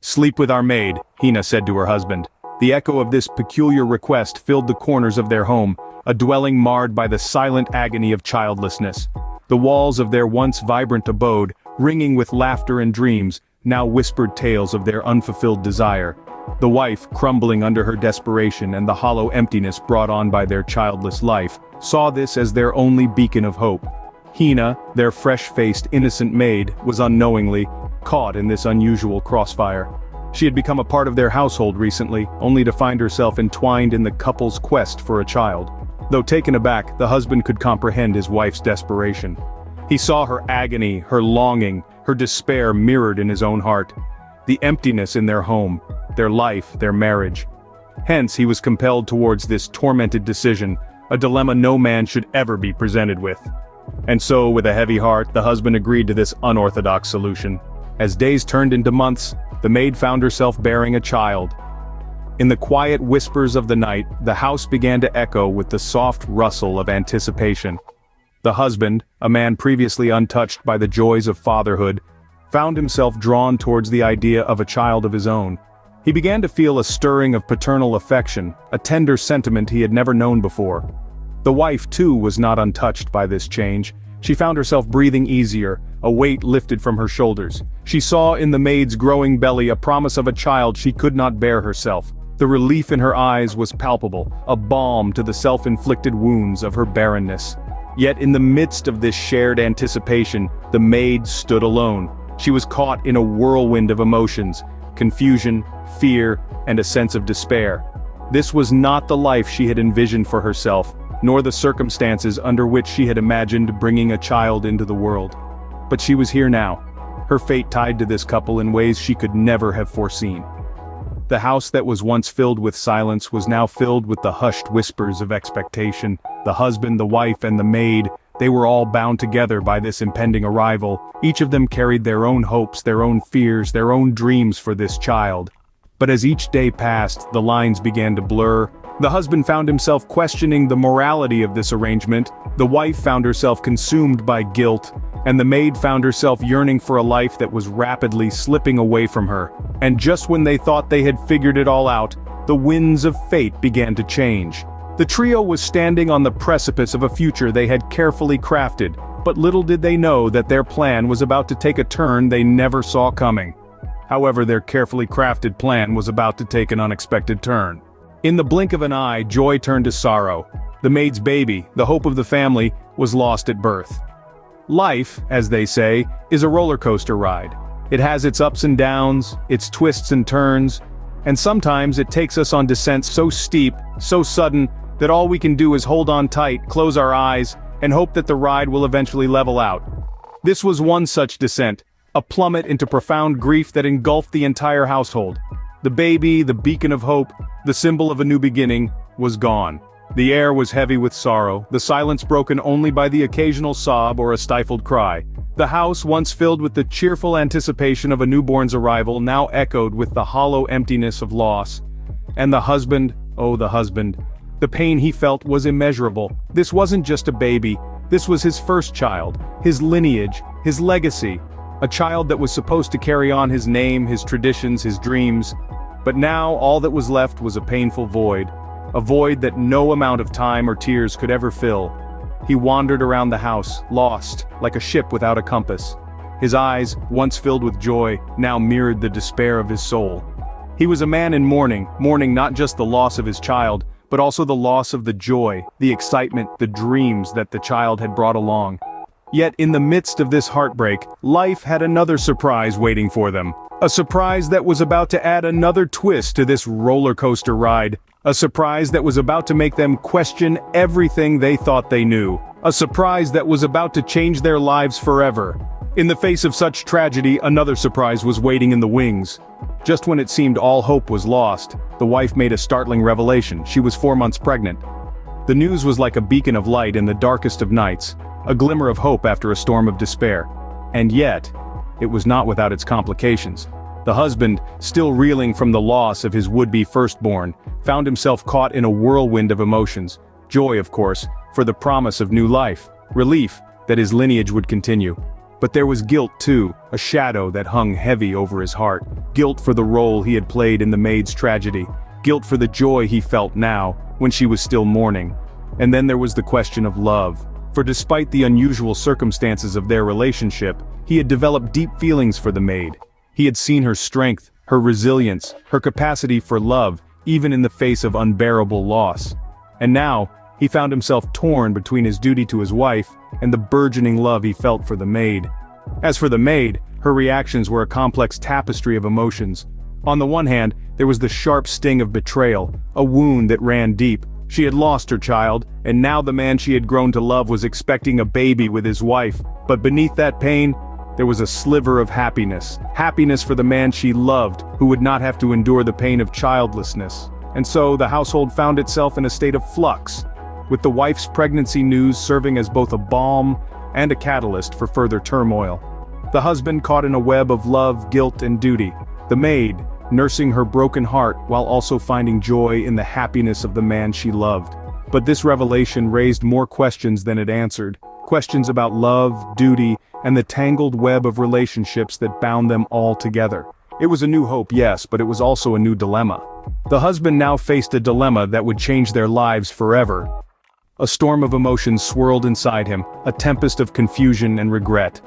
"Sleep with our maid," Hina said to her husband. The echo of this peculiar request filled the corners of their home, a dwelling marred by the silent agony of childlessness. The walls of their once vibrant abode, ringing with laughter and dreams, now whispered tales of their unfulfilled desire. The wife, crumbling under her desperation and the hollow emptiness brought on by their childless life, saw this as their only beacon of hope. Hina, their fresh-faced innocent maid, was unknowingly caught in this unusual crossfire. She had become a part of their household recently, only to find herself entwined in the couple's quest for a child. Though taken aback, the husband could comprehend his wife's desperation. He saw her agony, her longing, her despair mirrored in his own heart. The emptiness in their home, their life, their marriage. Hence he was compelled towards this tormented decision, a dilemma no man should ever be presented with. And so, with a heavy heart, the husband agreed to this unorthodox solution. As days turned into months, the maid found herself bearing a child. In the quiet whispers of the night, the house began to echo with the soft rustle of anticipation. The husband, a man previously untouched by the joys of fatherhood, found himself drawn towards the idea of a child of his own. He began to feel a stirring of paternal affection, a tender sentiment he had never known before. The wife, too, was not untouched by this change. She found herself breathing easier, a weight lifted from her shoulders. She saw in the maid's growing belly a promise of a child she could not bear herself. The relief in her eyes was palpable, a balm to the self-inflicted wounds of her barrenness. Yet in the midst of this shared anticipation, the maid stood alone. She was caught in a whirlwind of emotions, confusion, fear, and a sense of despair. This was not the life she had envisioned for herself, nor the circumstances under which she had imagined bringing a child into the world. But she was here now, her fate tied to this couple in ways she could never have foreseen. The house that was once filled with silence was now filled with the hushed whispers of expectation. The husband, the wife, and the maid, they were all bound together by this impending arrival. Each of them carried their own hopes, their own fears, their own dreams for this child. But as each day passed, the lines began to blur. The husband found himself questioning the morality of this arrangement, the wife found herself consumed by guilt, and the maid found herself yearning for a life that was rapidly slipping away from her. And just when they thought they had figured it all out, the winds of fate began to change. The trio was standing on the precipice of a future they had carefully crafted, but little did they know that their plan was about to take a turn they never saw coming. However, their carefully crafted plan was about to take an unexpected turn. In the blink of an eye, joy turned to sorrow. The maid's baby, the hope of the family, was lost at birth. Life, as they say, is a roller coaster ride. It has its ups and downs, its twists and turns, and sometimes it takes us on descents so steep, so sudden, that all we can do is hold on tight, close our eyes, and hope that the ride will eventually level out. This was one such descent, a plummet into profound grief that engulfed the entire household. The baby, the beacon of hope, the symbol of a new beginning, was gone. The air was heavy with sorrow, the silence broken only by the occasional sob or a stifled cry. The house, once filled with the cheerful anticipation of a newborn's arrival, now echoed with the hollow emptiness of loss. And the husband, oh the husband, the pain he felt was immeasurable. This wasn't just a baby, this was his first child, his lineage, his legacy. A child that was supposed to carry on his name, his traditions, his dreams. But now all that was left was a painful void. A void that no amount of time or tears could ever fill. He wandered around the house, lost, like a ship without a compass. His eyes, once filled with joy, now mirrored the despair of his soul. He was a man in mourning, mourning not just the loss of his child, but also the loss of the joy, the excitement, the dreams that the child had brought along. Yet in the midst of this heartbreak, life had another surprise waiting for them. A surprise that was about to add another twist to this roller coaster ride. A surprise that was about to make them question everything they thought they knew. A surprise that was about to change their lives forever. In the face of such tragedy, another surprise was waiting in the wings. Just when it seemed all hope was lost, the wife made a startling revelation. She was 4 months pregnant. The news was like a beacon of light in the darkest of nights, a glimmer of hope after a storm of despair. And yet, it was not without its complications. The husband, still reeling from the loss of his would-be firstborn, found himself caught in a whirlwind of emotions. Joy, of course, for the promise of new life. Relief, that his lineage would continue. But there was guilt too, a shadow that hung heavy over his heart. Guilt for the role he had played in the maid's tragedy. Guilt for the joy he felt now, when she was still mourning. And then there was the question of love. For despite the unusual circumstances of their relationship, he had developed deep feelings for the maid. He had seen her strength, her resilience, her capacity for love, even in the face of unbearable loss. And now, he found himself torn between his duty to his wife and the burgeoning love he felt for the maid. As for the maid, her reactions were a complex tapestry of emotions. On the one hand, there was the sharp sting of betrayal, a wound that ran deep. She had lost her child, and now the man she had grown to love was expecting a baby with his wife. But beneath that pain, there was a sliver of happiness. Happiness for the man she loved, who would not have to endure the pain of childlessness. And so, the household found itself in a state of flux, with the wife's pregnancy news serving as both a balm and a catalyst for further turmoil. The husband caught in a web of love, guilt, and duty. The maid, nursing her broken heart while also finding joy in the happiness of the man she loved. But this revelation raised more questions than it answered. Questions about love, duty, and the tangled web of relationships that bound them all together. It was a new hope, yes, but it was also a new dilemma. The husband now faced a dilemma that would change their lives forever. A storm of emotions swirled inside him, a tempest of confusion and regret.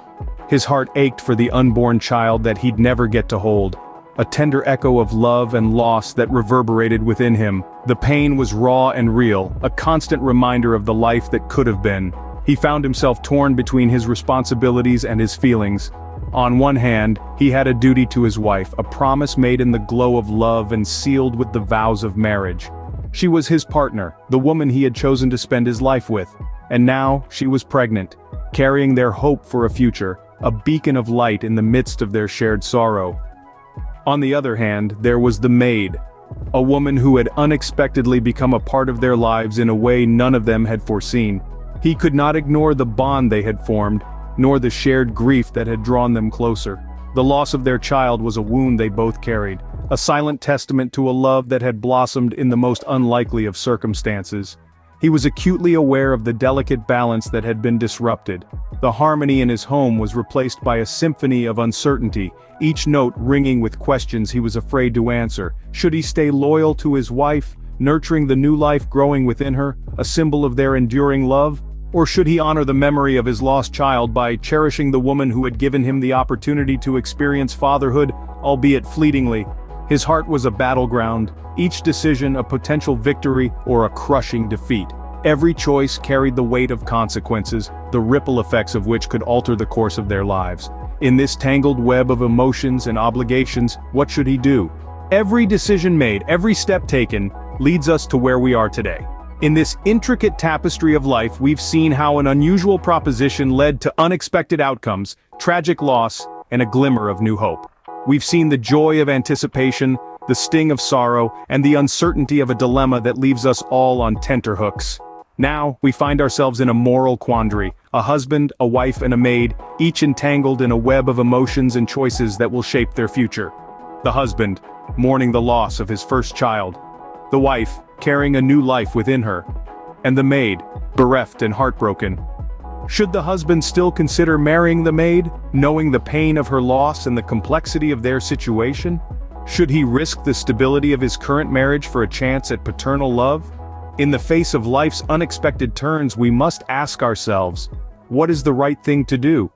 His heart ached for the unborn child that he'd never get to hold. A tender echo of love and loss that reverberated within him. The pain was raw and real, a constant reminder of the life that could have been. He found himself torn between his responsibilities and his feelings. On one hand, he had a duty to his wife, a promise made in the glow of love and sealed with the vows of marriage. She was his partner, the woman he had chosen to spend his life with. And now, she was pregnant, carrying their hope for a future, a beacon of light in the midst of their shared sorrow. On the other hand, there was the maid, a woman who had unexpectedly become a part of their lives in a way none of them had foreseen. He could not ignore the bond they had formed, nor the shared grief that had drawn them closer. The loss of their child was a wound they both carried, a silent testament to a love that had blossomed in the most unlikely of circumstances. He was acutely aware of the delicate balance that had been disrupted. The harmony in his home was replaced by a symphony of uncertainty, each note ringing with questions he was afraid to answer. Should he stay loyal to his wife, nurturing the new life growing within her, a symbol of their enduring love? Or should he honor the memory of his lost child by cherishing the woman who had given him the opportunity to experience fatherhood, albeit fleetingly? His heart was a battleground, each decision a potential victory or a crushing defeat. Every choice carried the weight of consequences, the ripple effects of which could alter the course of their lives. In this tangled web of emotions and obligations, what should he do? Every decision made, every step taken, leads us to where we are today. In this intricate tapestry of life, we've seen how an unusual proposition led to unexpected outcomes, tragic loss, and a glimmer of new hope. We've seen the joy of anticipation, the sting of sorrow, and the uncertainty of a dilemma that leaves us all on tenterhooks. Now, we find ourselves in a moral quandary, a husband, a wife, and a maid, each entangled in a web of emotions and choices that will shape their future. The husband, mourning the loss of his first child. The wife, carrying a new life within her. And the maid, bereft and heartbroken. Should the husband still consider marrying the maid, knowing the pain of her loss and the complexity of their situation? Should he risk the stability of his current marriage for a chance at paternal love? In the face of life's unexpected turns, we must ask ourselves, what is the right thing to do?